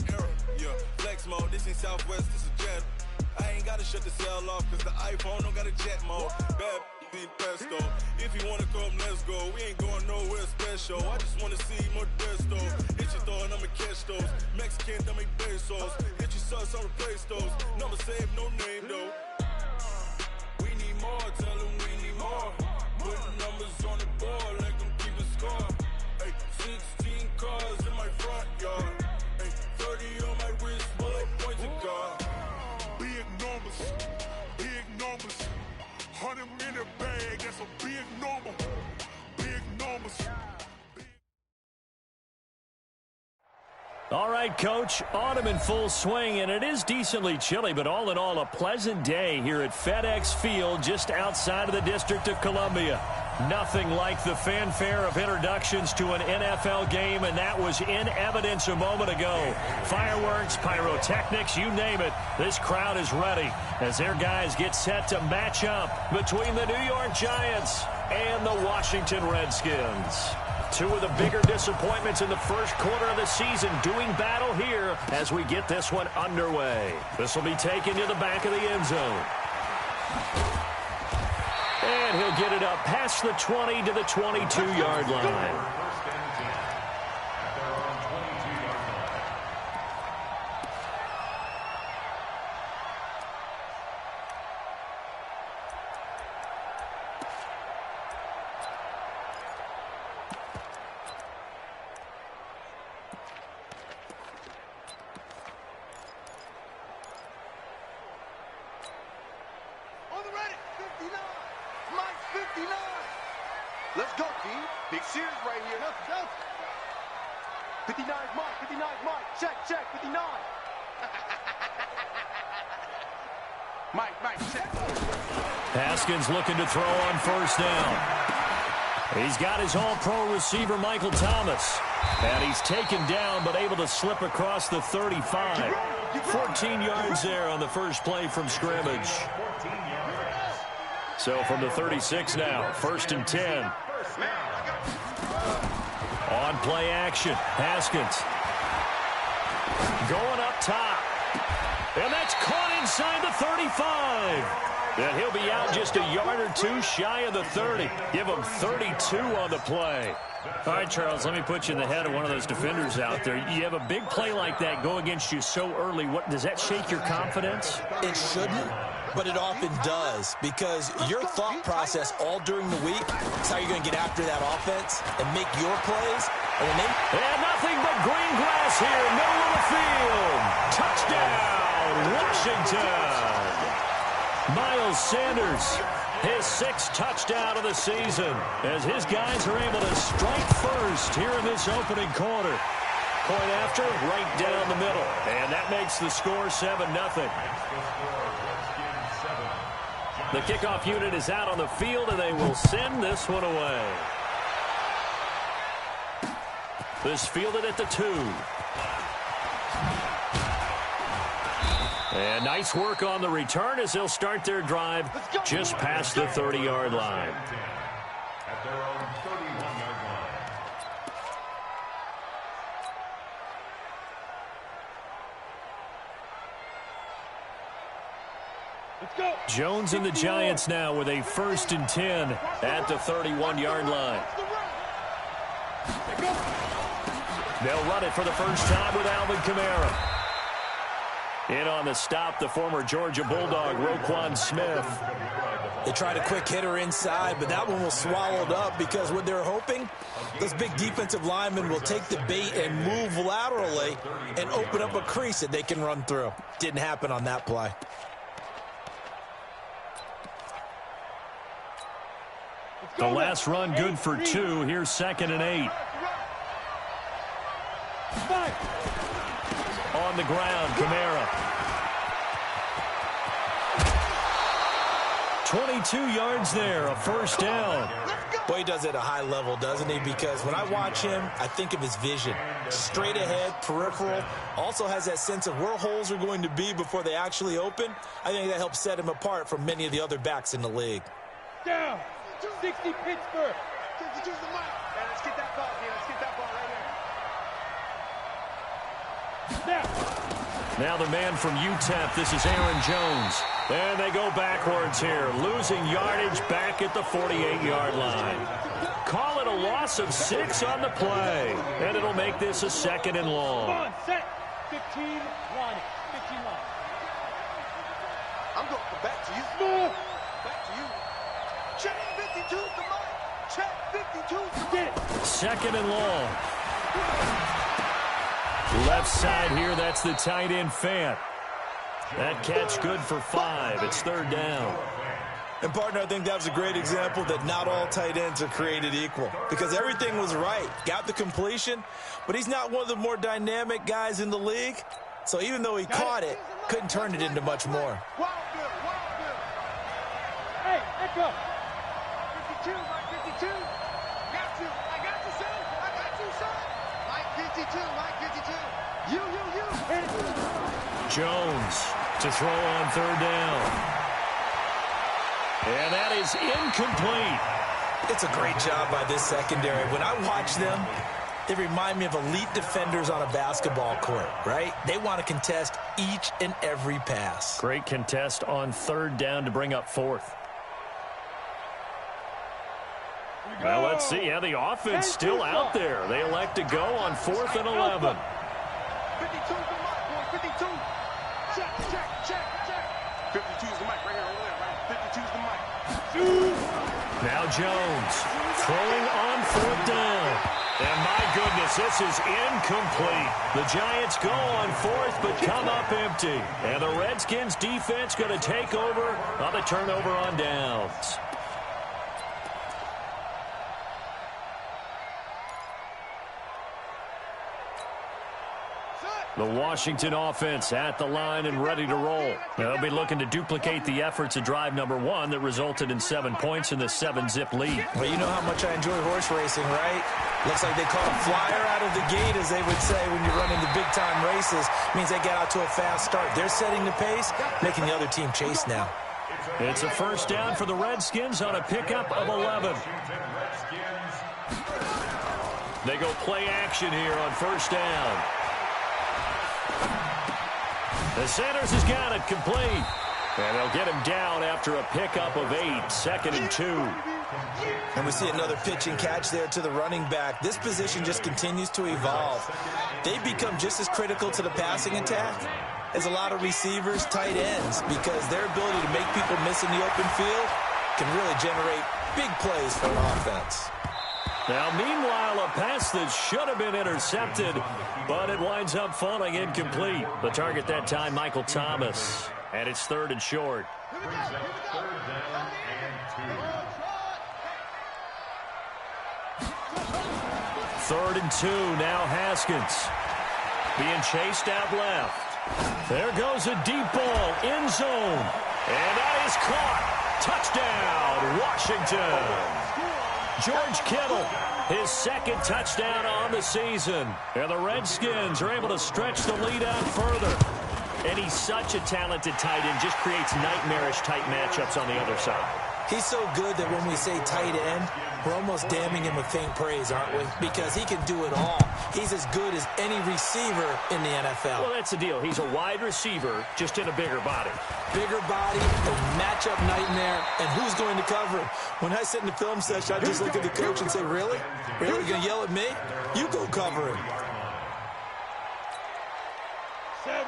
that era. Yeah, flex mode, this in Southwest, this is jet. I ain't gotta shut the cell off, cause the iPhone don't got a jet mode. Bad in pesto. If you wanna come, let's go. We ain't going nowhere special. I just wanna see more desto. Hit your throw and I'ma catch those. Mexican, don't make pesos. Hit your sauce, I'll replace those. Number save, no name though. We need more, tell them we need more. Putting numbers on the board, let them keep a score. Ay, 16 cars in my front yard. Ay, 30 on my wrist, bullet points of God. Big numbers, big numbers. 100 minute bag, that's a big number. Big numbers. All right, Coach, autumn in full swing, and it is decently chilly, but all in all, a pleasant day here at FedEx Field just outside of the District of Columbia. Nothing like the fanfare of introductions to an NFL game, and that was in evidence a moment ago. Fireworks, pyrotechnics, you name it. This crowd is ready as their guys get set to match up between the New York Giants and the Washington Redskins. Two of the bigger disappointments in the first quarter of the season doing battle here as we get this one underway. This will be taken to the back of the end zone. And he'll get it up past the 20 to the 22-yard line. Let's go, B. Big Sears right here. Let's go. 59 Mike, 59 Mike. Check, 59. Mike, check. Haskins looking to throw on first down. He's got his all-pro receiver, Michael Thomas. And he's taken down, but able to slip across the 35. 14 yards there on the first play from scrimmage. So from the 36 now, 1st and 10. On play action, Haskins. Going up top. And that's caught inside the 35. And he'll be out just a yard or two shy of the 30. Give him 32 on the play. All right, Charles, let me put you in the head of one of those defenders out there. You have a big play like that go against you so early. What does that shake your confidence? It shouldn't, but it often does, because your thought process all during the week is how you're going to get after that offense and make your plays. And nothing but green grass here, middle of the field. Touchdown, Washington. Miles Sanders, his 6th touchdown of the season, as his guys are able to strike first here in this opening quarter. Point after, right down the middle, and that makes the score 7-0. The kickoff unit is out on the field, and they will send this one away. This fielded at the 2. And nice work on the return as they'll start their drive just past the 30-yard line. At their own 31-yard line. Let's go. Jones and the Giants now with a 1st and 10 at the 31-yard line. They'll run it for the first time with Alvin Kamara. In on the stop, the former Georgia Bulldog, Roquan Smith. They tried a quick hitter inside, but that one was swallowed up because what they're hoping, those big defensive linemen will take the bait and move laterally and open up a crease that they can run through. Didn't happen on that play. The last run good for 2. Here's 2nd and 8. On the ground, Kamara. 22 yards there, a first down. Boy, he does it at a high level, doesn't he? Because when I watch him, I think of his vision. Straight ahead, peripheral. Also has that sense of where holes are going to be before they actually open. I think that helps set him apart from many of the other backs in the league. Down. 60 Pittsburgh. Let's get that ball here. Let's get that ball right here. Now the man from UTEP, this is Aaron Jones. And they go backwards here, losing yardage back at the 48-yard line. Call it a loss of 6 on the play, and it'll make this a 2nd and long. Come on, set. 15 line. 15 line. I'm going back to you. Back to you. Check 52 to Mike. Check 52 to Get it. 2nd and long. Left side here, that's the tight end Fant. That catch good for 5. It's 3rd down. And, partner, I think that was a great example that not all tight ends are created equal because everything was right. Got the completion, but he's not one of the more dynamic guys in the league. So even though he caught it, couldn't turn it into much more. Hey, echo. 52, Mike 52. Got you. I got you, son. I got you, son. Mike 52, Mike 52. You. Hit it. Jones to throw on 3rd down. And that is incomplete. It's a great job by this secondary. When I watch them, they remind me of elite defenders on a basketball court, right? They want to contest each and every pass. Great contest on 3rd down to bring up 4th. Well, let's see how the offense still out there. They elect to go on 4th and 11. 52's the mic, boy. 52. Check. 52's the mic right here over there, right? 52's the mic. Now Jones throwing on 4th down. And my goodness, this is incomplete. The Giants go on 4th but come up empty. And the Redskins defense going to take over on the turnover on downs. The Washington offense at the line and ready to roll. They'll be looking to duplicate the efforts of drive number 1 that resulted in 7 points in the 7-zip lead. Well, you know how much I enjoy horse racing, right? Looks like they caught a flyer out of the gate, as they would say when you're running the big-time races. Means they get out to a fast start. They're setting the pace, making the other team chase now. It's a 1st down for the Redskins on a pickup of 11. They go play action here on 1st down. The Sanders has got it complete. And they'll get him down after a pickup of 8, 2nd and 2. And we see another pitch and catch there to the running back. This position just continues to evolve. They become just as critical to the passing attack as a lot of receivers, tight ends, because their ability to make people miss in the open field can really generate big plays for an offense. Now, meanwhile, a pass that should have been intercepted, but it winds up falling incomplete. The target that time, Michael Thomas. And it's 3rd and short. 3rd and 2, now Haskins. Being chased out left. There goes a deep ball, end zone. And that is caught. Touchdown, Washington. George Kittle, his 2nd touchdown on the season. And the Redskins are able to stretch the lead out further. And he's such a talented tight end, just creates nightmarish-type matchups on the other side. He's so good that when we say tight end, we're almost damning him with faint praise, aren't we? Because he can do it all. He's as good as any receiver in the NFL. Well, that's the deal. He's a wide receiver, just in a bigger body. Bigger body, a matchup nightmare, and who's going to cover him? When I sit in the film session, I just look at the coach and say, really? Really? You're going to yell at me? You go cover him.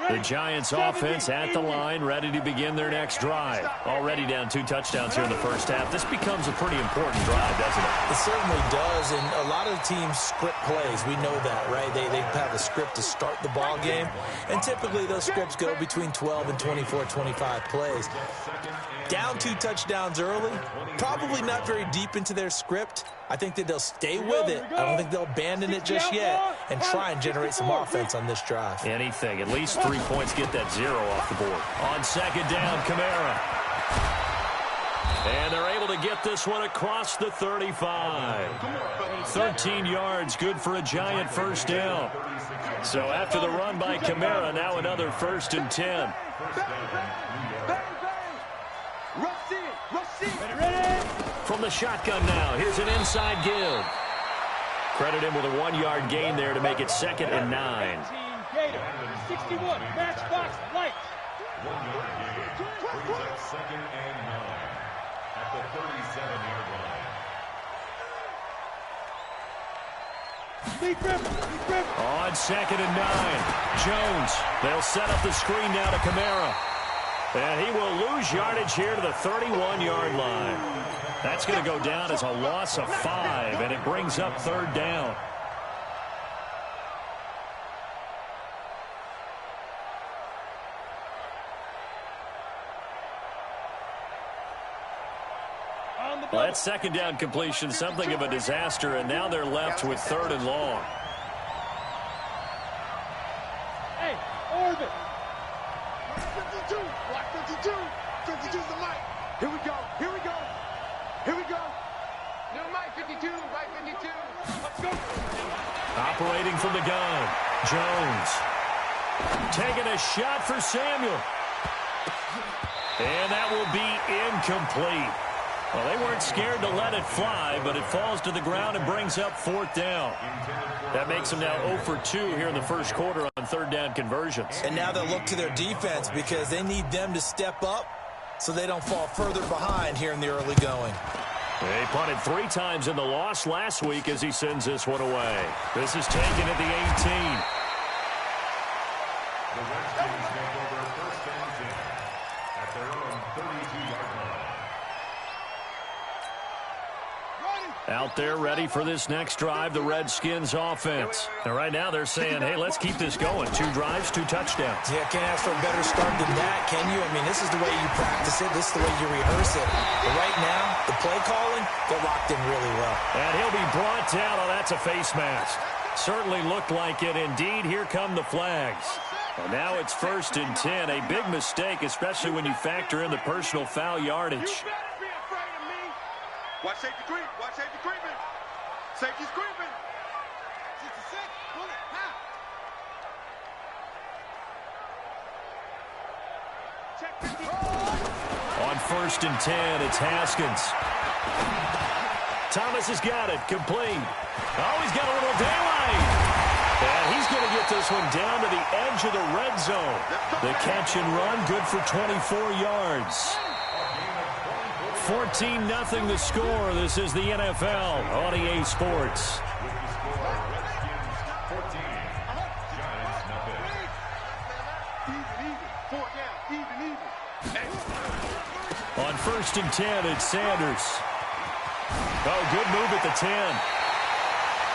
The Giants offense at the line, ready to begin their next drive. Already down 2 touchdowns here in the first half. This becomes a pretty important drive, doesn't it? It certainly does, and a lot of the teams script plays. We know that, right? They have a script to start the ball game, and typically those scripts go between 12 and 24, 25 plays. Down 2 touchdowns early, probably not very deep into their script. I think that they'll stay with it. I don't think they'll abandon it just yet and try and generate some offense on this drive. Anything. At least 3 points, get that 0 off the board. On 2nd down, Kamara. And they're able to get this one across the 35. 13 yards, good for a Giant 1st down. So after the run by Kamara, now another 1st and 10. From the shotgun now, here's an inside give. Credit him with a 1-yard gain there to make it 2nd and 9. Gator, 61, Matchbox Light. 1 yard gain. Brings up 2nd and 9 at the 37-yard line. Lee Griffin. On 2nd and 9. Jones. They'll set up the screen now to Kamara. And he will lose yardage here to the 31-yard line. That's going to go down as a loss of 5, and it brings up 3rd down. Well, that 2nd down completion, something of a disaster, and now they're left with 3rd and long. Hey, Orbit. 52, block 52. 52's the mic. Here we go. Here we go. Here we go. New mic 52, right 52. Let's go. Operating from the gun, Jones. Taking a shot for Samuel. And that will be incomplete. Well, they weren't scared to let it fly, but it falls to the ground and brings up 4th down. That makes them now 0 for 2 here in the first quarter on 3rd down conversions. And now they'll look to their defense because they need them to step up so they don't fall further behind here in the early going. They punted 3 times in the loss last week as he sends this one away. This is taken at the 18. The Redskins take over 1st and 10 at their own 32-yard line. Out there ready for this next drive, the Redskins offense. And right now they're saying, hey, let's keep this going. 2 drives, 2 touchdowns. Yeah, can't ask for a better start than that, can you? I mean, this is the way you practice it. This is the way you rehearse it. But right now, the play calling, they're locked in really well. And he'll be brought down. Oh, that's a face mask. Certainly looked like it. Indeed, here come the flags. And now it's 1st and 10. A big mistake, especially when you factor in the personal foul yardage. Watch safety creep. Watch safety creeping. Safety's creeping. 66. Pull it. Now. Check 50. On 1st and 10, it's Haskins. Thomas has got it. Complete. Oh, he's got a little daylight. And he's going to get this one down to the edge of the red zone. The catch and run, good for 24 yards. 14-0 the score. This is the NFL on EA Sports. With the score, Redskins 14, Giants nothing. Even. 4 down. Even. On 1st and 10, it's Sanders. Oh, good move at the 10.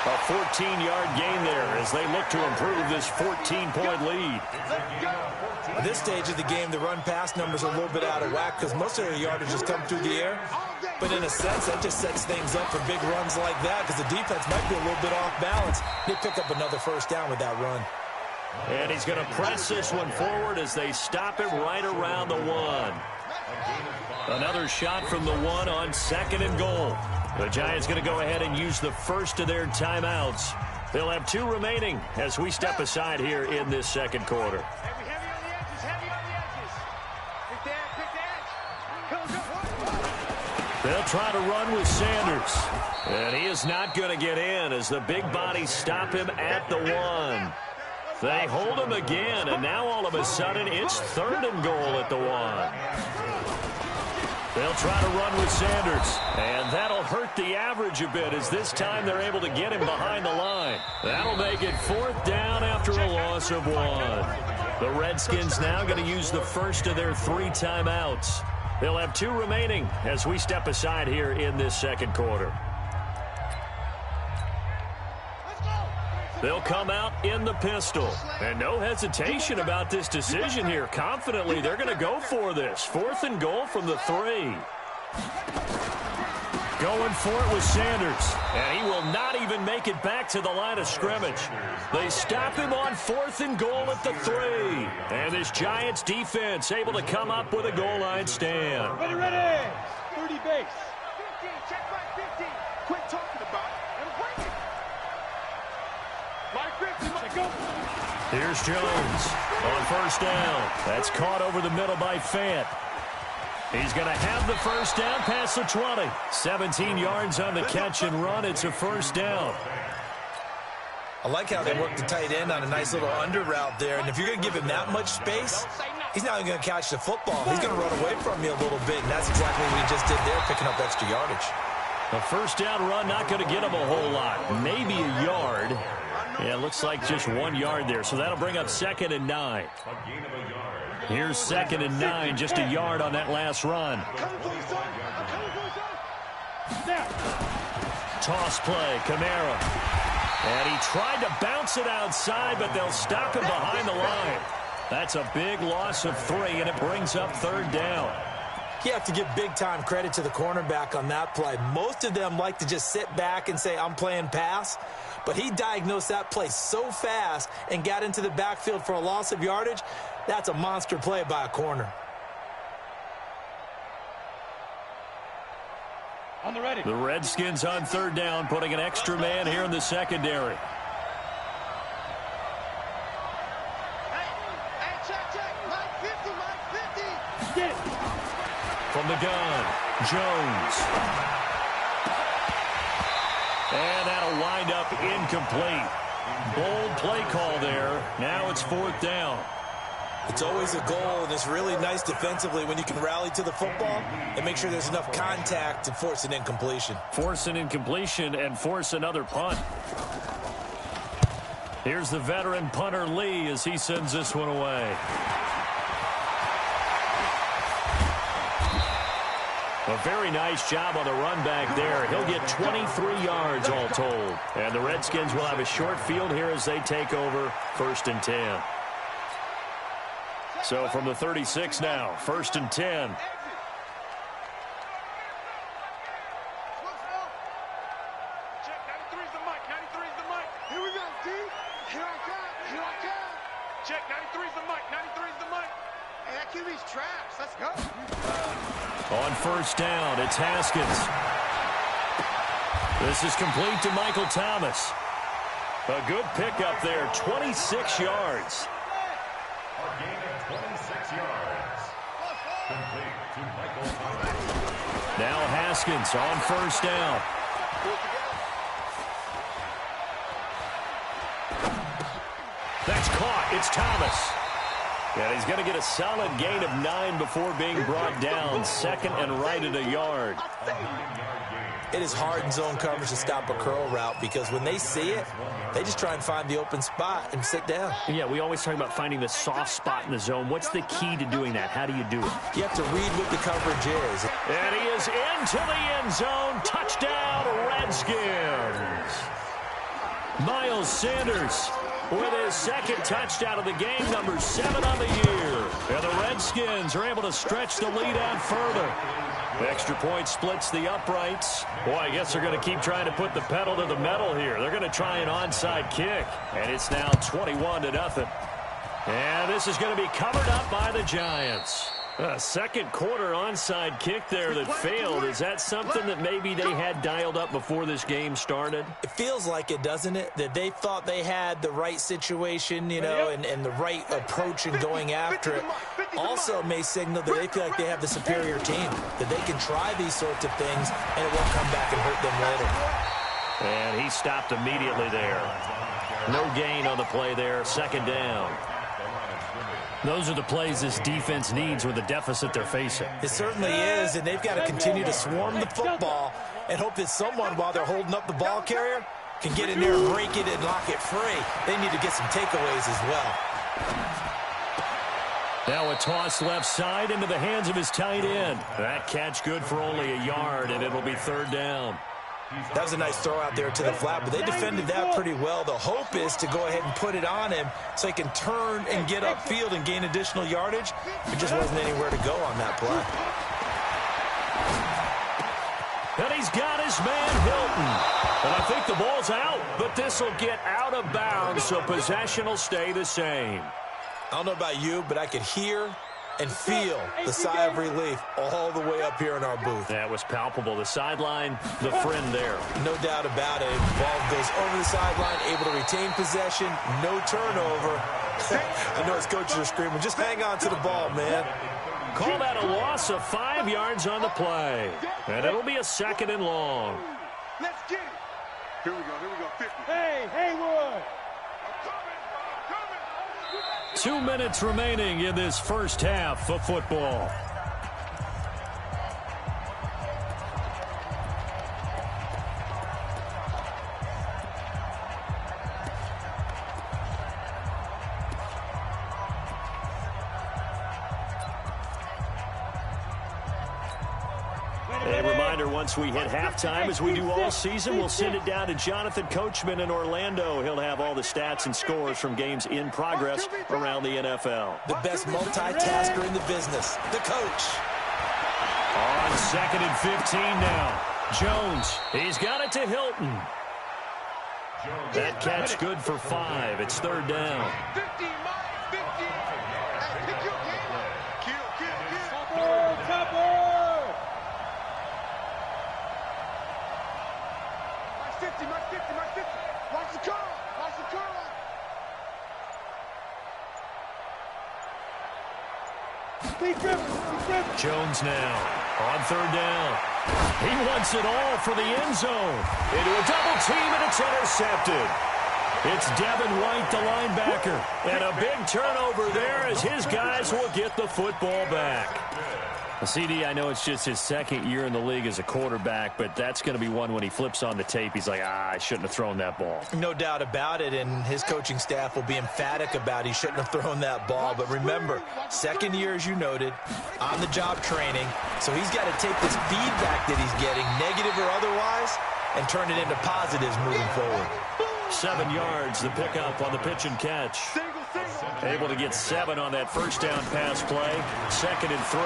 A 14-yard gain there as they look to improve this 14-point lead. At this stage of the game, the run-pass numbers are a little bit out of whack because most of their yardage has come through the air. But in a sense, that just sets things up for big runs like that because the defense might be a little bit off balance. They pick up another 1st down with that run. And he's going to press this one forward as they stop him right around the 1. Another shot from the 1 on 2nd and goal. The Giants going to go ahead and use the first of their timeouts. They'll have 2 remaining as we step aside here in this second quarter. Heavy on the edges. Heavy on the edges. Pick the edge. They'll try to run with Sanders. And he is not going to get in as the big bodies stop him at the 1. They hold him again, and now all of a sudden it's 3rd and goal at the 1. They'll try to run with Sanders, and that'll hurt the average a bit as this time they're able to get him behind the line. That'll make it 4th down after a loss of 1. The Redskins now going to use the first of their 3 timeouts. They'll have 2 remaining as we step aside here in this second quarter. They'll come out in the pistol. And no hesitation about this decision here. Confidently, they're going to go for this. 4th and goal from the 3. Going for it with Sanders. And he will not even make it back to the line of scrimmage. They stop him on 4th and goal at the 3. And this Giants defense able to come up with a goal line stand. Ready. 30 base. 15. Check back 15. Quit talking about it and bring it. Like 50. Go. Here's Jones on 1st down. That's caught over the middle by Fant. He's going to have the 1st down past the 20. 17 yards on the catch and run. It's a 1st down. I like how they work the tight end on a nice little under route there. And if you're going to give him that much space, he's not even going to catch the football. He's going to run away from you a little bit, and that's exactly what he just did there, picking up extra yardage. A first down run, not going to get him a whole lot. Maybe a yard. Yeah, it looks like just 1 yard there. So that'll bring up 2nd and 9. Here's 2nd and 9, just a yard on that last run. Toss play, Kamara. And he tried to bounce it outside, but they'll stop him behind the line. That's a big loss of 3, and it brings up 3rd down. You have to give big-time credit to the cornerback on that play. Most of them like to just sit back and say, I'm playing pass. But he diagnosed that play so fast and got into the backfield for a loss of yardage. That's a monster play by a corner. On the ready. The Redskins on 3rd down, putting an extra man here in the secondary. Get it. From the gun, Jones. And that'll wind up incomplete. Bold play call there. Now it's 4th down. It's always a goal, and it's really nice defensively when you can rally to the football and make sure there's enough contact to force an incompletion. Force an incompletion and force another punt. Here's the veteran punter Lee as he sends this one away. A very nice job on the run back there. He'll get 23 yards all told. And the Redskins will have a short field here as they take over 1st and 10. So from the 36 now, 1st and 10. Check, 93's the mic, 93's the mic. Here we go, D. Here I come, here I come. Check, 93's the mic, 93's the mic. Hey, that QB's trash. Let's go. On 1st down, it's Haskins. This is complete to Michael Thomas. A good pickup there, 26 yards. A gain of 26 yards. Complete to Michael Thomas. Now Haskins on 1st down. That's caught. It's Thomas. And he's going to get a solid gain of 9 before being brought down. 2nd and right at a yard. It is hard in zone coverage to stop a curl route because when they see it, they just try and find the open spot and sit down. Yeah, we always talk about finding the soft spot in the zone. What's the key to doing that? How do you do it? You have to read what the coverage is. And he is into the end zone. Touchdown, Redskins. Miles Sanders with his 2nd touchdown of the game, number 7 on the year. And the Redskins are able to stretch the lead out further. Extra point splits the uprights. Boy, I guess they're going to keep trying to put the pedal to the metal here. They're going to try an onside kick. And it's now 21-0. And this is going to be covered up by the Giants. A 2nd quarter onside kick there that failed. Is that something that maybe they had dialed up before this game started? It feels like it, doesn't it? That they thought they had the right situation, you know, and the right approach in going after it. Also may signal that they feel like they have the superior team, that they can try these sorts of things and it won't come back and hurt them later. And he stopped immediately there. No gain on the play there. 2nd down. Those are the plays this defense needs with the deficit they're facing. It certainly is, and they've got to continue to swarm the football and hope that someone, while they're holding up the ball carrier, can get in there and break it and lock it free. They need to get some takeaways as well. Now a toss left side into the hands of his tight end. That catch good for only a yard, and it'll be 3rd down. That was a nice throw out there to the flat, but they defended that pretty well. The hope is to go ahead and put it on him so he can turn and get upfield and gain additional yardage. There just wasn't anywhere to go on that play. And he's got his man Hilton. And I think the ball's out, but this will get out of bounds, so possession will stay the same. I don't know about you, but I could hear and feel the sigh of relief all the way up here in our booth. That was palpable. The sideline, the friend there. No doubt about it. Ball goes over the sideline, able to retain possession, no turnover. I know his coaches are screaming, just hang on to the ball, man. Call that a loss of 5 yards on the play. And it'll be a 2nd and long. Let's get it. Here we go, 50. Hey, Haywood! 2 minutes remaining in this first half of football. A reminder, once we hit halftime, as we do all season, we'll send it down to Jonathan Coachman in Orlando. He'll have all the stats and scores from games in progress around the NFL. The best multitasker in the business, the coach. On 2nd and 15 now. Jones, he's got it to Hilton. That catch good for 5. It's 3rd down. 50, Mike, 50. Hey, pick your game up. Kill. Tupper! Mike 50. Watch the curl. Be driven. Jones now on 3rd down. He wants it all for the end zone. Into a double team, and it's intercepted. It's Devin White, the linebacker. And a big turnover there as his guys will get the football back. CD, I know it's just his 2nd year in the league as a quarterback, but that's going to be one when he flips on the tape. He's like, I shouldn't have thrown that ball. No doubt about it, and his coaching staff will be emphatic about he shouldn't have thrown that ball. But remember, 2nd year, as you noted, on-the-job training. So he's got to take this feedback that he's getting, negative or otherwise, and turn it into positives moving forward. 7 yards, the pickup on the pitch and catch. Able to get 7 on that first down pass play. 2nd and 3.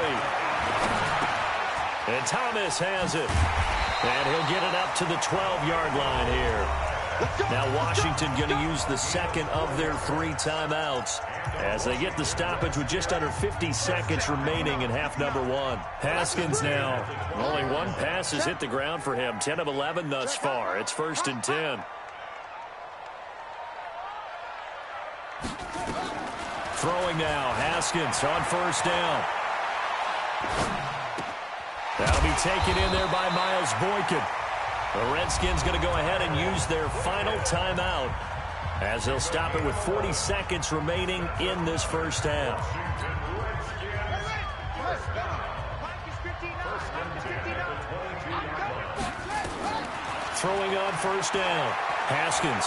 And Thomas has it. And he'll get it up to the 12-yard line here. Now Washington going to use the 2nd of their 3 timeouts as they get the stoppage with just under 50 seconds remaining in half number 1. Haskins now. Only 1 pass has hit the ground for him. 10 of 11 thus far. It's 1st and 10. Throwing now, Haskins on 1st down. That'll be taken in there by Miles Boykin. The Redskins going to go ahead and use their final timeout as they'll stop it with 40 seconds remaining in this first half. Throwing on 1st down, Haskins.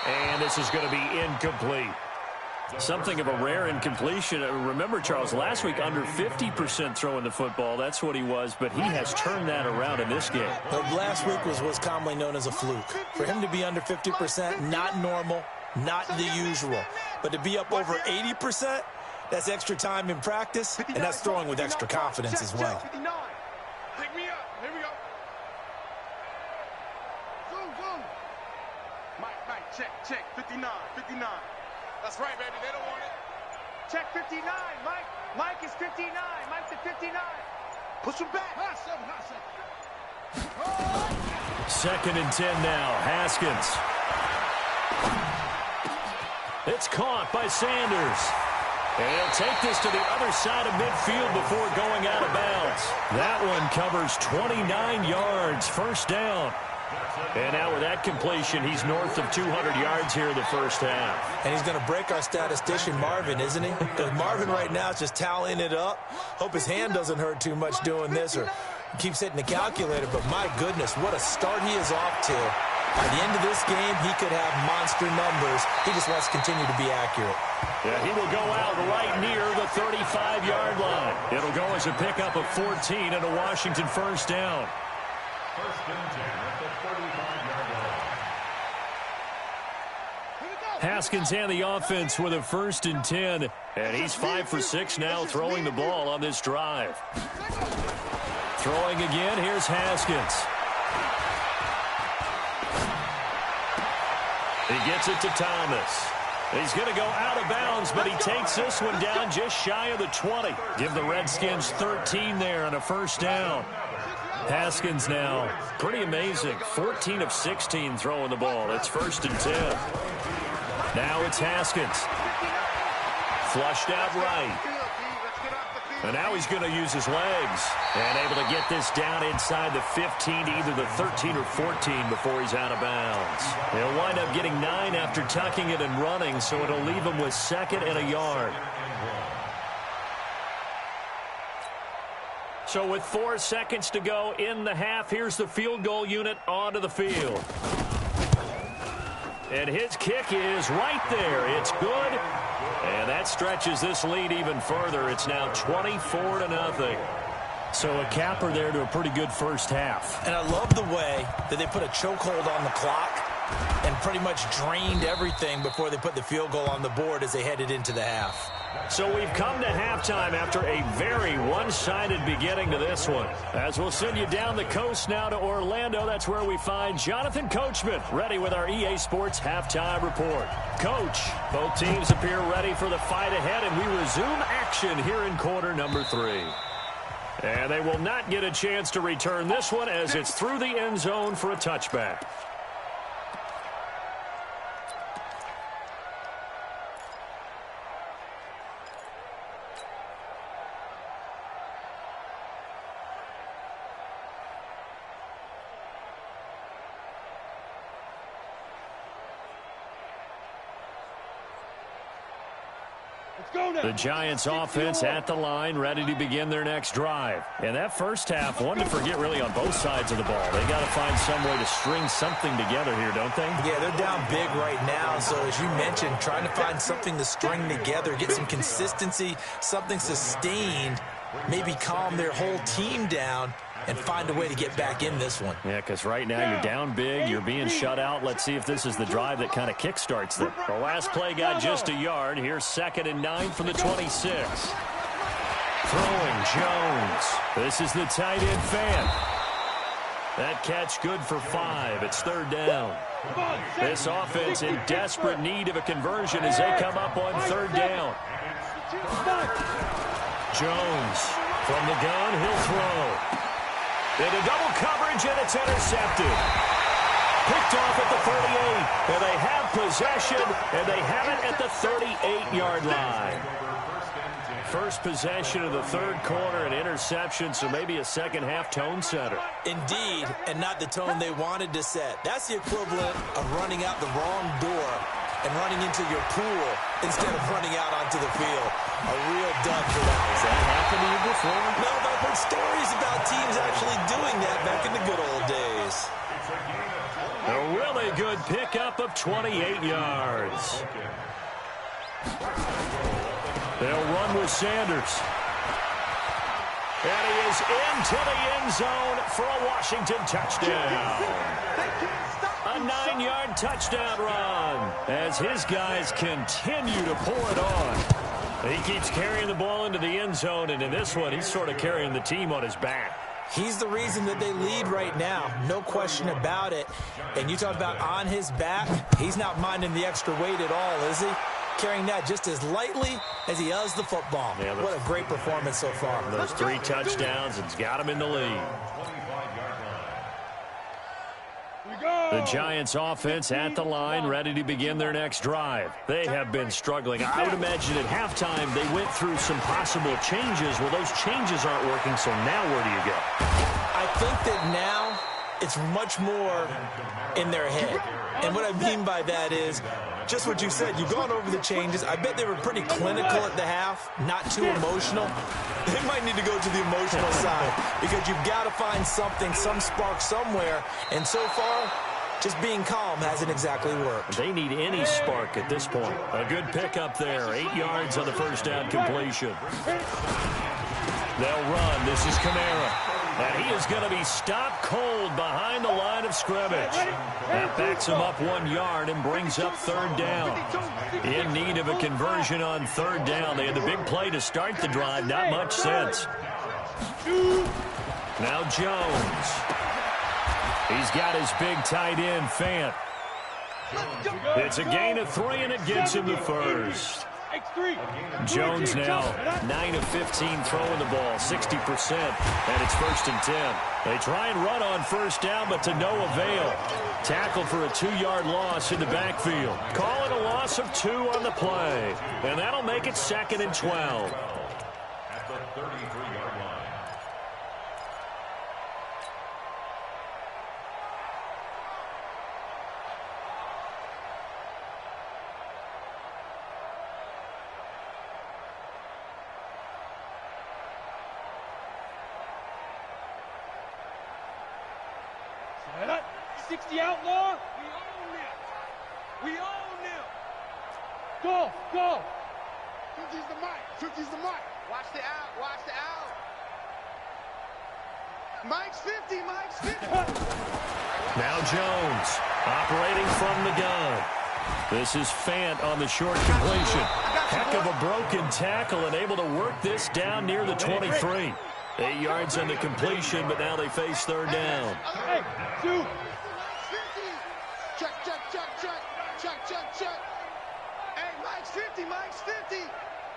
And this is going to be incomplete. Something of a rare incompletion. Remember, Charles, last week under 50% throwing the football. That's what he was, but he has turned that around in this game. Well, last week was what's commonly known as a fluke. For him to be under 50%, not normal, not the usual. But to be up over 80%, that's extra time in practice, and that's throwing with extra confidence as well. Pick me up. Here we go. Zoom. Mike, check. 59. That's right, baby. They don't want it. Check 59, Mike. Mike is 59. Mike's at 59. Push him back. Hot seven. 2nd and 10 now. Haskins. It's caught by Sanders. And he'll take this to the other side of midfield before going out of bounds. That one covers 29 yards. 1st down. And now with that completion, he's north of 200 yards here in the first half. And he's going to break our statistician, Marvin, isn't he? Because Marvin right now is just tallying it up. Hope his hand doesn't hurt too much doing this or keeps hitting the calculator. But my goodness, what a start he is off to. By the end of this game, he could have monster numbers. He just wants to continue to be accurate. Yeah, he will go out right near the 35-yard line. It'll go as a pickup of 14 and a Washington 1st down. 1st and 10 at the 35-yard line. Haskins and the offense with a 1st and 10. And he's 5 for 6 now throwing the ball on this drive. Throwing again, here's Haskins. He gets it to Thomas. He's going to go out of bounds, but he takes this one down just shy of the 20. Give the Redskins 13 there on a 1st down. Haskins now, pretty amazing. 14 of 16 throwing the ball. It's 1st and 10. Now it's Haskins. Flushed out right. And now he's going to use his legs. And able to get this down inside the 15 to either the 13 or 14 before he's out of bounds. He'll wind up getting 9 after tucking it and running, so it'll leave him with 2nd and a yard. So with 4 seconds to go in the half, here's the field goal unit onto the field. And his kick is right there. It's good. And that stretches this lead even further. It's now 24-0. So a capper there to a pretty good first half. And I love the way that they put a chokehold on the clock and pretty much drained everything before they put the field goal on the board as they headed into the half. So we've come to halftime after a very one-sided beginning to this one. As we'll send you down the coast now to Orlando, that's where we find Jonathan Coachman, ready with our EA Sports Halftime Report. Coach, both teams appear ready for the fight ahead, and we resume action here in quarter number 3. And they will not get a chance to return this one as it's through the end zone for a touchback. The Giants offense at the line, ready to begin their next drive. And that first half, one to forget really on both sides of the ball. They got to find some way to string something together here, don't they? Yeah, they're down big right now. So as you mentioned, trying to find something to string together, get some consistency, something sustained, maybe calm their whole team down and find a way to get back in this one. Yeah, because right now you're down big, you're being shut out. Let's see if this is the drive that kind of kickstarts them. The last play got just a yard. Here's 2nd and 9 from the 26. Throwing Jones. This is the tight end Fan. That catch good for 5. It's 3rd down. This offense in desperate need of a conversion as they come up on 3rd down. Jones from the gun, he'll throw. Into double coverage, and it's intercepted. Picked off at the 38, and they have possession, and they have it at the 38-yard line. First possession of the 3rd quarter, an interception, so maybe a second-half tone setter. Indeed, and not the tone they wanted to set. That's the equivalent of running out the wrong door and running into your pool instead of running out onto the field. A real dud for that. Has that happened to you before? No, but I've heard stories about teams actually doing that back in the good old days. A really good pickup of 28 yards. They'll run with Sanders. And he is into the end zone for a Washington touchdown. A 9-yard touchdown run as his guys continue to pour it on. He keeps carrying the ball into the end zone, and in this one, he's sort of carrying the team on his back. He's the reason that they lead right now, no question about it. And you talk about on his back, he's not minding the extra weight at all, is he? Carrying that just as lightly as he does the football. Yeah, what a great performance so far. Those 3 touchdowns, it's got him in the lead. The Giants offense at the line, ready to begin their next drive. They have been struggling. I would imagine at halftime they went through some possible changes. Well, those changes aren't working, so now where do you go? I think that now it's much more in their head. And what I mean by that is just what you said. You've gone over the changes. I bet they were pretty clinical at the half, not too emotional. They might need to go to the emotional side because you've got to find something, some spark somewhere. And so far, just being calm hasn't exactly worked. They need any spark at this point. A good pickup there. 8 yards on the first down completion. They'll run. This is Kamara. And he is going to be stopped cold behind the line of scrimmage. That backs him up 1 yard and brings up 3rd down. In need of a conversion on 3rd down. They had the big play to start the drive. Not much sense. Now Jones. He's got his big tight end, Fant. It's a gain of 3, and it gets him the first. Jones now 9 of 15 throwing the ball, 60%, and it's 1st and 10. They try and run on 1st down, but to no avail. Tackle for a 2-yard loss in the backfield. Call it a loss of 2 on the play, and that'll make it 2nd and 12. 33-yard line. Set up. 60 outlaw. We own them. We own them. Go, go. 50's the mic. 50's the mic. Watch the out. Watch the out. Mike's 50. Mike's 50. Now Jones operating from the gun. This is Fant on the short completion. Heck of a broken tackle and able to work this down near the 23. 8 yards on the completion, but now they face third down. Hey, two. Check, check, check, check. Check, check, check. Hey, Mike's 50. Mike's 50.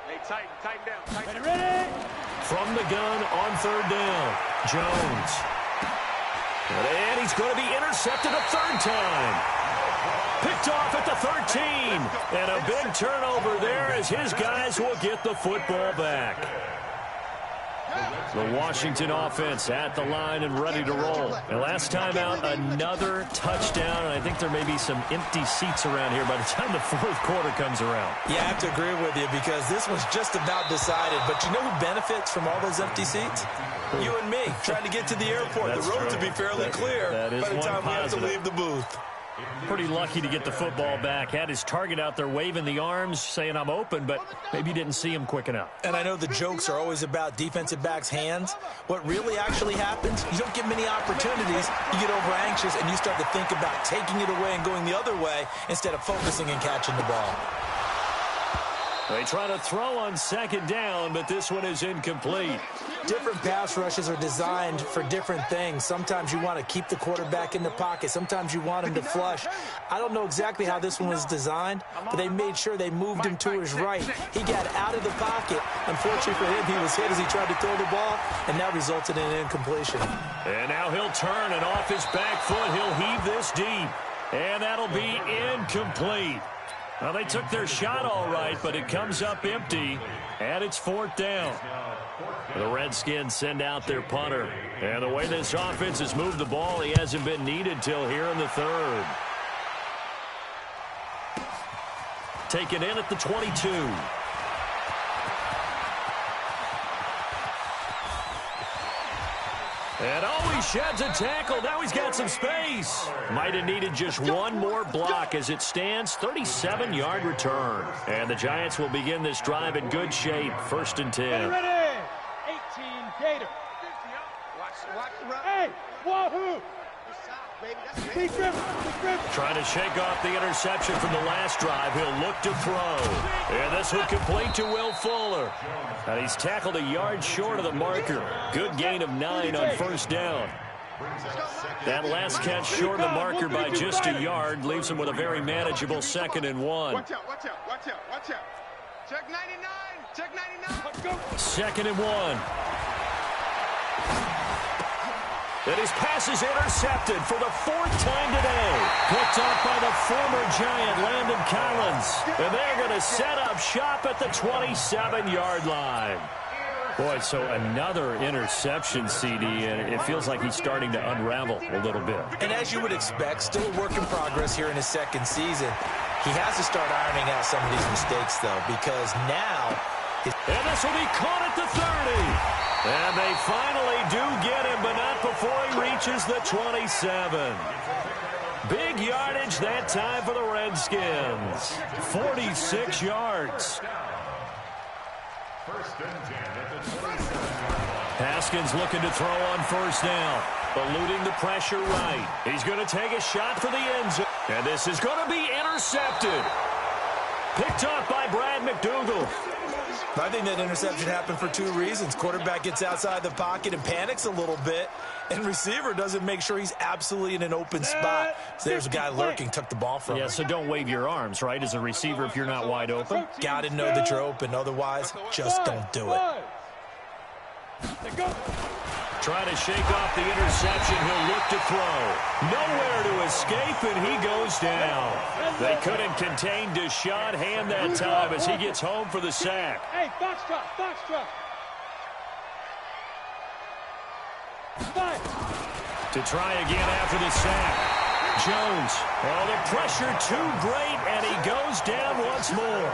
Hey, tighten down. Tighten down. Ready? From the gun on third down, Jones. And he's going to be intercepted a third time. Picked off at the 13. And a big turnover there as his guys will get the football back. The Washington offense at the line and ready to roll. And last time out, another touchdown. And I think there may be some empty seats around here by the time the fourth quarter comes around. Yeah, I have to agree with you because this one's just about decided. But you know who benefits from all those empty seats? You and me, trying to get to the airport. That's the road true. to be fairly clear that is by the time we have to positive. leave the booth. Pretty lucky to get the football back. Had his target out there waving the arms, saying I'm open, but maybe didn't see him quick enough. And I know the jokes are always about defensive backs' hands. What really actually happens, you don't get many opportunities. You get over anxious and you start to think about taking it away and going the other way instead of focusing and catching the ball. They try to throw on second down, but this one is incomplete. Different pass rushes are designed for different things. Sometimes you want to keep the quarterback in the pocket. Sometimes you want him to flush. I don't know exactly how this one was designed, but they made sure they moved him to his right. He got out of the pocket. Unfortunately for him, he was hit as he tried to throw the ball, and that resulted in an incompletion. And now he'll turn, and off his back foot, he'll heave this deep. And that'll be incomplete. Well, they took their shot all right, but it comes up empty, and it's fourth down. The Redskins send out their punter. And the way this offense has moved the ball, he hasn't been needed till here in the third. Taken in at the 22. And he sheds a tackle. Now he's got some space. Might have needed just one more block as it stands. 37-yard return. And the Giants will begin this drive in good shape. 1st and 10. Ready? 18 Gator. Hey, wahoo! Big grip. Trying to shake off the interception from the last drive. He'll look to throw. And this will complete to Will Fuller. And he's tackled a yard short of the marker. Good gain of 9 on 1st down. That last catch short of the marker by just a yard leaves him with a very manageable 2nd and 1. Watch out. Check 99. Check 99. 2nd and 1. And his pass is intercepted for the 4th time today. Picked up by the former Giant, Landon Collins. And they're going to set up shop at the 27-yard line. Boy, so another interception, CD, and it feels like he's starting to unravel a little bit. And as you would expect, still a work in progress here in his 2nd season. He has to start ironing out some of these mistakes, though, because now... And this will be caught at the 30. And they finally do get him, but not before he reaches the 27. Big yardage that time for the Redskins. 46 yards. Haskins looking to throw on 1st down. Eluding the pressure right. He's going to take a shot for the end zone. And this is going to be intercepted. Picked up by Brad McDougal. I think that interception happened for 2 reasons. Quarterback gets outside the pocket and panics a little bit, and receiver doesn't make sure he's absolutely in an open spot. So there's a guy lurking, took the ball from him. Yeah, so don't wave your arms, right, as a receiver if you're not wide open. Got to know that you're open. Otherwise, just don't do it. Trying to shake off the interception. He'll look to throw. Nowhere to escape, and he goes down. They couldn't contain Deshaun Hand that time as he gets home for the sack. Hey, box truck. To try again after the sack. Jones. Oh, the pressure too great, and he goes down once more.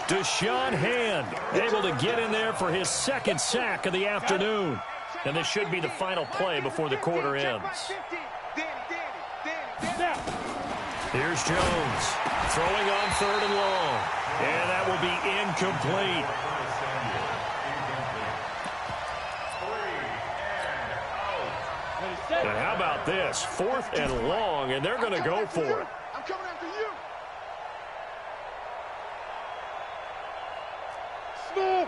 Deshaun Hand able to get in there for his second sack of the afternoon. And this should be the final play before the quarter ends. Here's Jones throwing on 3rd and long. And that will be incomplete. And how about this? 4th and long, and they're going to go for it. I'm coming after you. Smooth.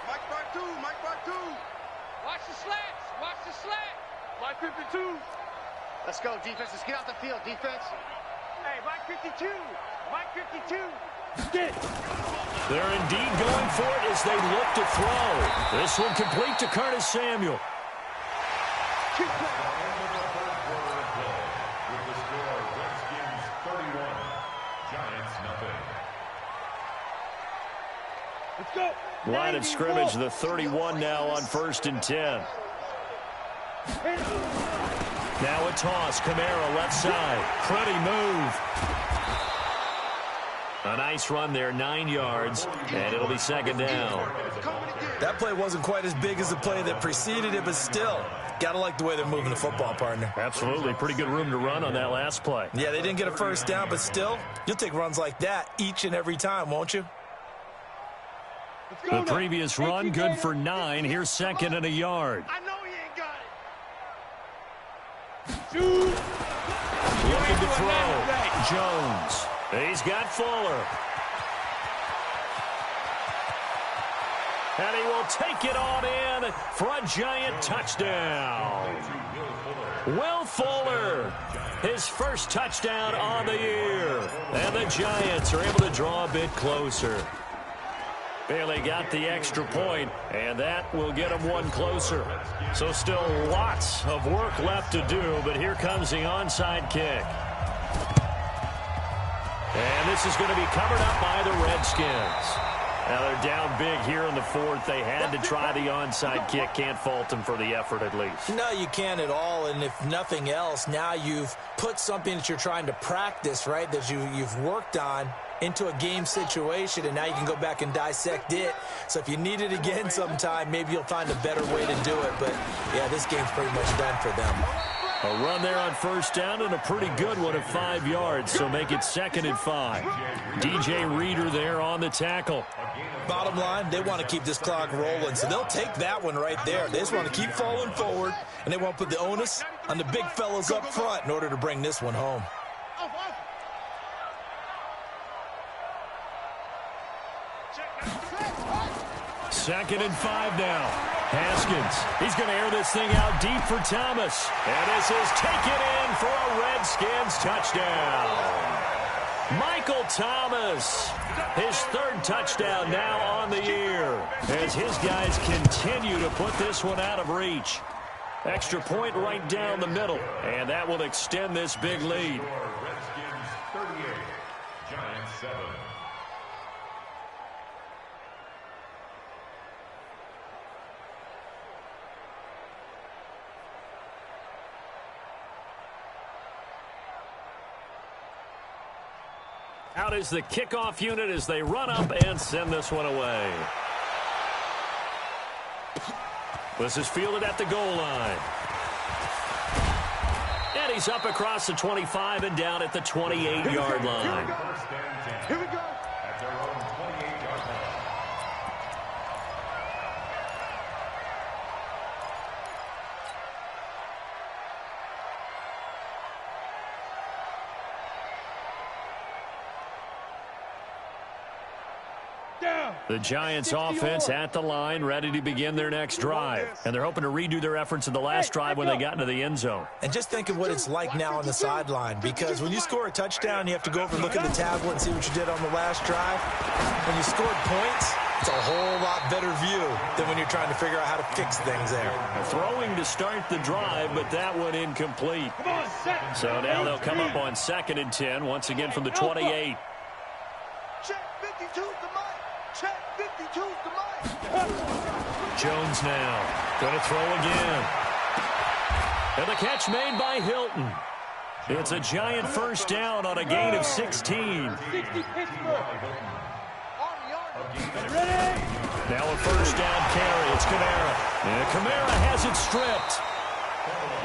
Mike by two. Watch the slats. Watch the slat. Mike 52. Let's go, defense. Let's get out the field, defense. Hey, Mike 52. Mike 52. Get it. They're indeed going for it as they look to throw. This one complete to Curtis Samuel. With the score, Redskins 31, Giants nothing. Let's go. Line of scrimmage, the 31 now on 1st and 10. Now a toss. Kamara left side. Pretty move. A nice run there, 9 yards, and it'll be 2nd down. That play wasn't quite as big as the play that preceded it, but still, gotta like the way they're moving the football, partner. Absolutely. Pretty good room to run on that last play. Yeah, they didn't get a first down, but still, you'll take runs like that each and every time, won't you? The previous run, good for 9. Here's 2nd and a yard. I know he ain't got it. Shoot. Looking to throw. Jones. He's got Fuller. And he will take it on in for a Giant touchdown. Will Fuller, his first touchdown on the year. And the Giants are able to draw a bit closer. Bailey got the extra point, and that will get them one closer. So still lots of work left to do, but here comes the onside kick. And this is going to be covered up by the Redskins. Now they're down big here in the 4th. They had to try the onside kick. Can't fault them for the effort at least. No, you can't at all, and if nothing else, now you've put something that you're trying to practice, right, that you've worked on into a game situation, and now you can go back and dissect it. So if you need it again sometime, maybe you'll find a better way to do it. But, yeah, this game's pretty much done for them. A run there on 1st down and a pretty good one at 5 yards, so make it 2nd and 5. DJ Reader there on the tackle. Bottom line, they want to keep this clock rolling, so they'll take that one right there. They just want to keep falling forward, and they want to put the onus on the big fellas up front in order to bring this one home. 2nd and 5 now. Haskins, he's going to air this thing out deep for Thomas. And this is taken in for a Redskins touchdown. Michael Thomas, his 3rd touchdown now on the year, as his guys continue to put this one out of reach. Extra point right down the middle, and that will extend this big lead. Redskins 38, Giants 7. Out is the kickoff unit as they run up and send this one away. This is fielded at the goal line. And he's up across the 25 and down at the 28-yard line. Here we go. At their own 28-yard line. The Giants offense at the line, ready to begin their next drive. And they're hoping to redo their efforts in the last drive when they got into the end zone. And just think of what it's like now on the sideline, because when you score a touchdown, you have to go over and look at the tablet and see what you did on the last drive. When you scored points, it's a whole lot better view than when you're trying to figure out how to fix things there. Throwing to start the drive, but that one incomplete. So now they'll come up on 2nd and 10, once again from the 28. Check 52 to Mike. Check 52 to Mike. Jones now going to throw again. And the catch made by Hilton. It's a giant first down on a gain of 16. 60 Pittsburgh. Now a first down carry. It's Kamara. And Kamara has it stripped.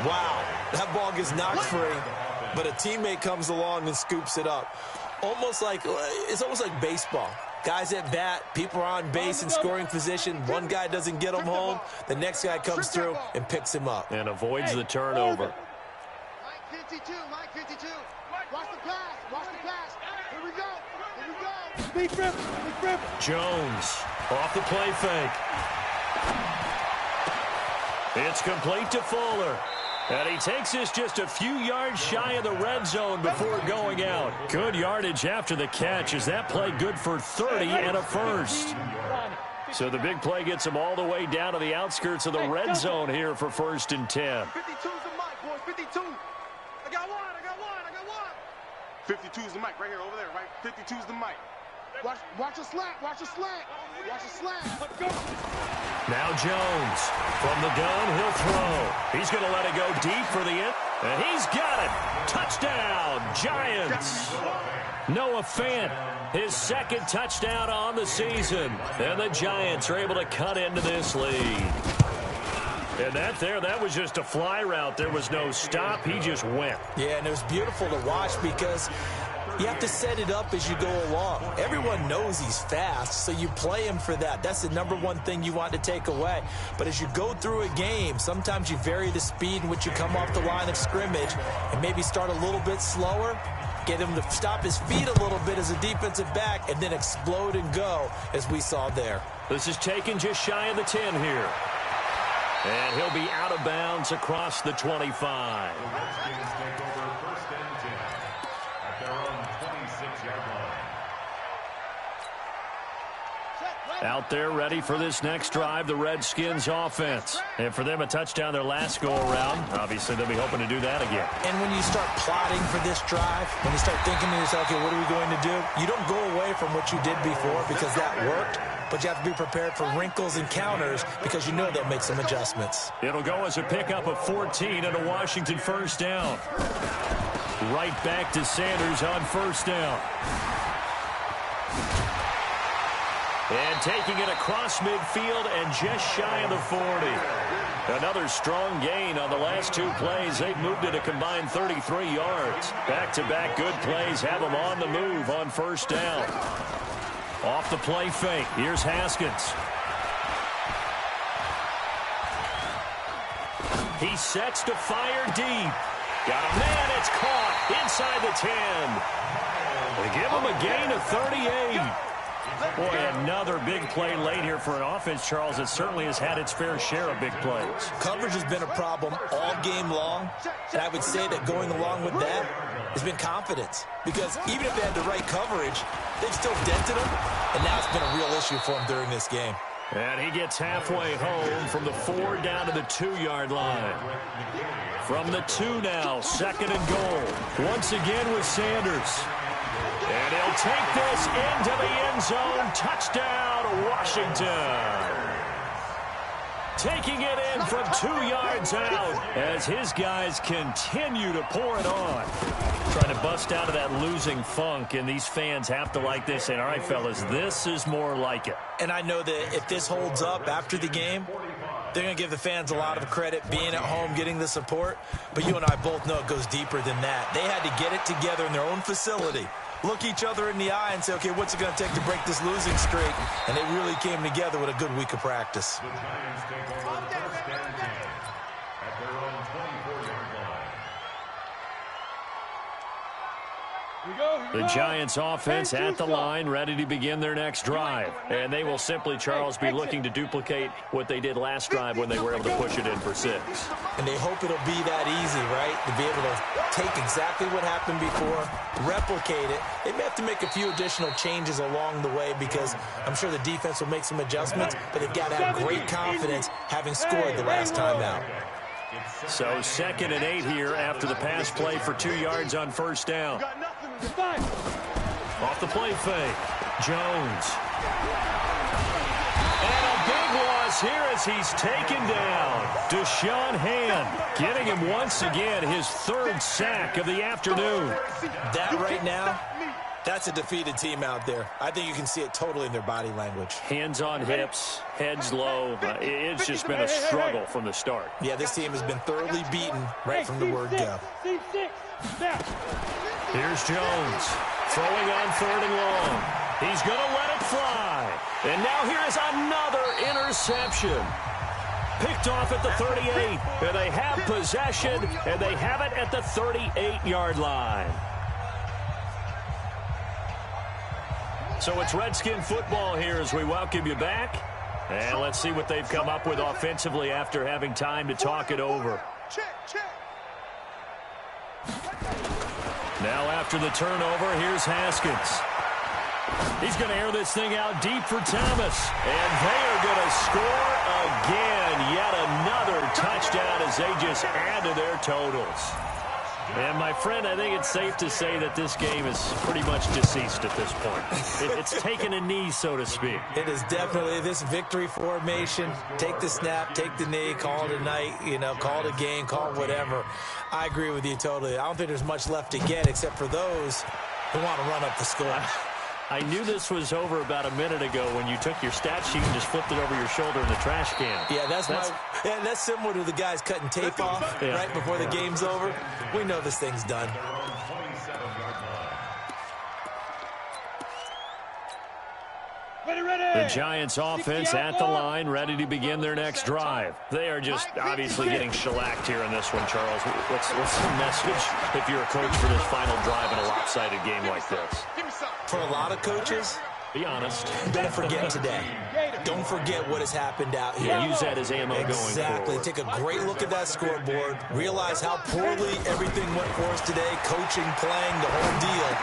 Wow, that ball gets knocked free, but a teammate comes along and scoops it up. It's almost like baseball. Guys at bat, people are on base in scoring position. One guy doesn't get him home. The next guy comes through and picks him up. And avoids the turnover. Mike 52, Mike 52. Watch the pass, watch the pass. Here we go, here we go. Big rip, big rip. Jones off the play fake. It's complete to Fuller. And he takes this just a few yards shy of the red zone before going out. Good yardage after the catch as that play good for 30 and a first. So the big play gets him all the way down to the outskirts of the red zone here for 1st and 10. 52's the mic, boys. 52. I got one. 52's the mic right here, over there, right? 52's the mic. Watch a slant, watch a slant. Watch a slant. Let's go. Now Jones from the gun, he'll throw. He's going to let it go deep for the end. And he's got it. Touchdown, Giants. Noah Fant, his 2nd touchdown on the season. And the Giants are able to cut into this lead. And that was just a fly route. There was no stop. He just went. Yeah, and it was beautiful to watch because you have to set it up as you go along. Everyone knows he's fast, so you play him for that. That's the #1 thing you want to take away. But as you go through a game, sometimes you vary the speed in which you come off the line of scrimmage and maybe start a little bit slower, get him to stop his feet a little bit as a defensive back, and then explode and go, as we saw there. This is taken just shy of the 10 here. And he'll be out of bounds across the 25. The Redskins take over 1st and 10 at their own 26-yard line. Out there ready for this next drive, the Redskins offense. And for them, a touchdown their last go-around. Obviously, they'll be hoping to do that again. And when you start plotting for this drive, when you start thinking to yourself, okay, what are we going to do? You don't go away from what you did before because that worked. But you have to be prepared for wrinkles and counters because you know they'll make some adjustments. It'll go as a pickup of 14 and a Washington first down. Right back to Sanders on first down. And taking it across midfield and just shy of the 40. Another strong gain on the last 2 plays. They've moved it a combined 33 yards. Back-to-back good plays have them on the move on first down. Off the play fake. Here's Haskins. He sets to fire deep. Got a man. It's caught inside the 10. They give him a gain of 38. Boy, another big play late here for an offense, Charles. It certainly has had its fair share of big plays. Coverage has been a problem all game long, and I would say that going along with that has been confidence. Because even if they had the right coverage, they've still dented them, and now it's been a real issue for them during this game. And he gets halfway home from the 4 down to the 2-yard line. From the 2 now, 2nd and goal. Once again with Sanders. And he'll take this into the end zone. Touchdown, Washington. Taking it in from 2 yards out as his guys continue to pour it on. Trying to bust out of that losing funk, and these fans have to like this. And all right, fellas, this is more like it. And I know that if this holds up after the game, they're going to give the fans a lot of credit being at home, getting the support. But you and I both know it goes deeper than that. They had to get it together in their own facility, look each other in the eye and say, okay, what's it going to take to break this losing streak? And they really came together with a good week of practice. The Giants take over 1st and 10 at their own 24-yard line. The Giants offense at the line, ready to begin their next drive. And they will simply, Charles, be looking to duplicate what they did last drive when they were able to push it in for 6. And they hope it'll be that easy, right? To be able to take exactly what happened before, replicate it. They may have to make a few additional changes along the way because I'm sure the defense will make some adjustments, but they've got to have great confidence having scored the last time out. So 2nd and 8 here after the pass play for 2 yards on first down. Off the play fake, Jones. And a big loss is here as he's taken down. Deshaun Hand getting him once again his third sack of the afternoon. That right now, that's a defeated team out there. I think you can see it totally in their body language. Hands on hips, heads low. It's just been a struggle from the start. Yeah, this team has been thoroughly beaten right from the word go. Here's Jones throwing on 3rd and long. He's going to let it fly. And now here is another interception. Picked off at the 38. And they have possession, and they have it at the 38-yard line. So it's Redskin football here as we welcome you back. And let's see what they've come up with offensively after having time to talk it over. Now after the turnover, here's Haskins. He's going to air this thing out deep for Thomas. And they are going to score again. Yet another touchdown as they just add to their totals. And, my friend, I think it's safe to say that this game is pretty much deceased at this point. It's taken a knee, so to speak. It is definitely this victory formation. Take the snap, take the knee, call it a night, call it a game, call it whatever. I agree with you totally. I don't think there's much left to get except for those who want to run up the score. I knew this was over about a minute ago when you took your stat sheet and just flipped it over your shoulder in the trash can. Yeah, that's similar to the guys cutting tape off right before the game's over. We know this thing's done. The Giants offense at the line, ready to begin their next drive. They are just obviously getting shellacked here in this one, Charles. What's the message if you're a coach for this final drive in a lopsided game like this? For a lot of coaches, be honest. Don't forget today. Don't forget what has happened out here. Yeah, use that as ammo going forward. Exactly. Take a great look at that scoreboard. Realize how poorly everything went for us today. Coaching, playing, the whole deal.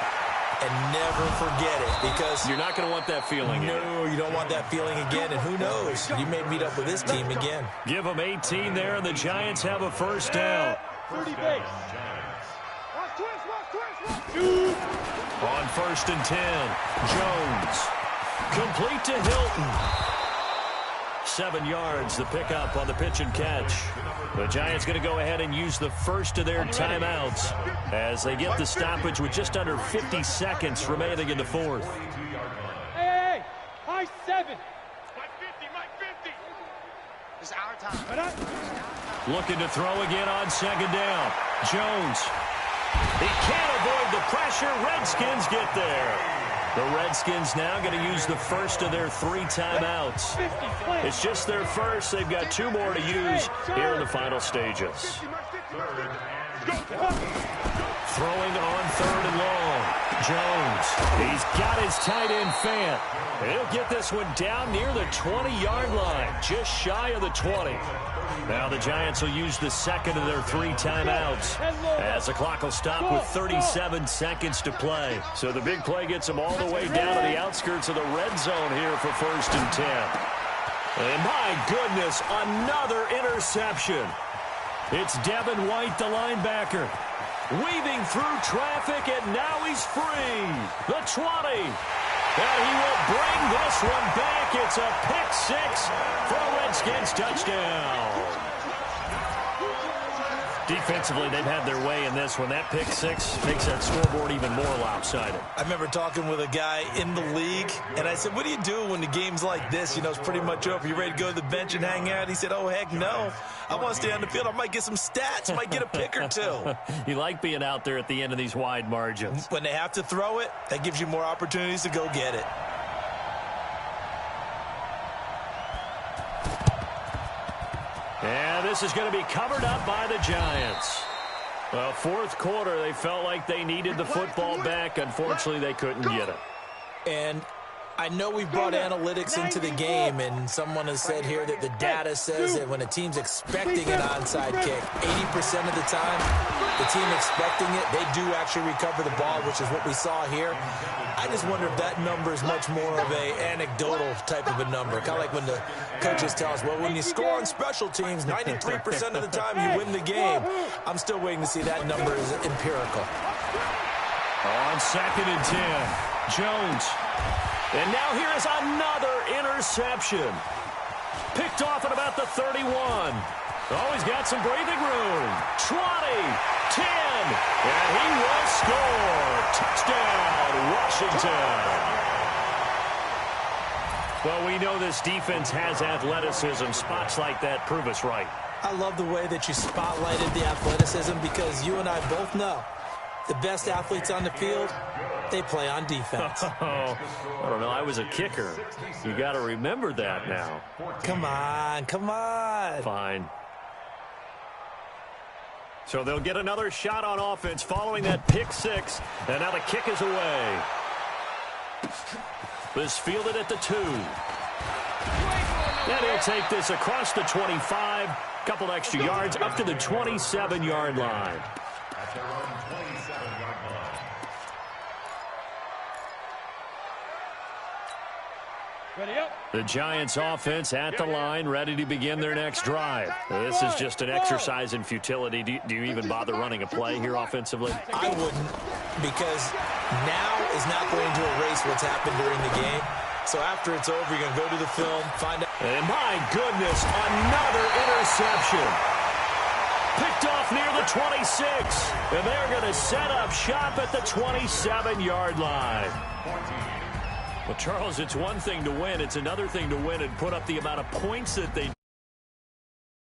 And never forget it, because you're not going to want that feeling again. No, you don't want that feeling again, and who knows? You may meet up with this team again. Give them 18 there, and the Giants have a first down. 30 base. On 1st and 10, Jones. Complete to Hilton. 7 yards, the pickup on the pitch and catch. The Giants going to go ahead and use the first of their timeouts as they get the stoppage with just under 50 seconds remaining in the fourth. Hey, high 7. Mike 50. It's our time. Looking to throw again on 2nd down. Jones. He can't avoid the pressure. Redskins get there. The Redskins now going to use the first of their 3 timeouts. It's just their first. They've got 2 more to use here in the final stages. Throwing on 3rd and long. Jones. He's got his tight end Fant. He'll get this one down near the 20-yard line, just shy of the 20. Now the Giants will use the second of their 3 timeouts as the clock will stop with 37 seconds to play. So the big play gets them all the way down to the outskirts of the red zone here for 1st and 10. And my goodness, another interception. It's Devin White, the linebacker, weaving through traffic, and now he's free. The 20. And he will bring this one back. It's a pick-6 for a Redskins touchdown. Defensively, they've had their way in this one. That pick-6 makes that scoreboard even more lopsided. I remember talking with a guy in the league, and I said, what do you do when the game's like this? It's pretty much over. You ready to go to the bench and hang out? He said, oh, heck no. I want to stay on the field. I might get some stats. Might get a pick or 2. You like being out there at the end of these wide margins. When they have to throw it, that gives you more opportunities to go get it. And this is going to be covered up by the Giants. Well, 4th quarter, they felt like they needed the football back. Unfortunately, they couldn't get it. And I know we brought analytics into the game, and someone has said here that the data says that when a team's expecting an onside kick, 80% of the time, the team expecting it, they do actually recover the ball, which is what we saw here. I just wonder if that number is much more of a anecdotal type of a number. Kind of like when the coaches tell us, well, when you score on special teams, 93% of the time you win the game. I'm still waiting to see that number is empirical. On 2nd and 10, Jones. And now here is another interception. Picked Picked off at about the 31. Oh, he's got some breathing room. 20, 10, and he will score. Touchdown, Washington. Well, we know this defense has athleticism. Spots like that prove us right. I love the way that you spotlighted the athleticism because you and I both know the best athletes on the field, they play on defense. Oh, I don't know. I was a kicker. You got to remember that now. Come on, come on. Fine. So they'll get another shot on offense following that pick six. And now the kick is away. This fielded at the 2. And he'll take this across the 25. Couple extra yards up to the 27-yard line. At their own 27-yard line. Ready up. The Giants offense at the line, ready to begin their next drive. This is just an exercise in futility. Do you even bother running a play here offensively? I wouldn't, because now is not going to erase what's happened during the game. So after it's over, you're going to go to the film, find out. And my goodness, another interception. Picked off near the 26. And they're going to set up shop at the 27-yard line. Well, Charles, it's one thing to win. It's another thing to win and put up the amount of points that they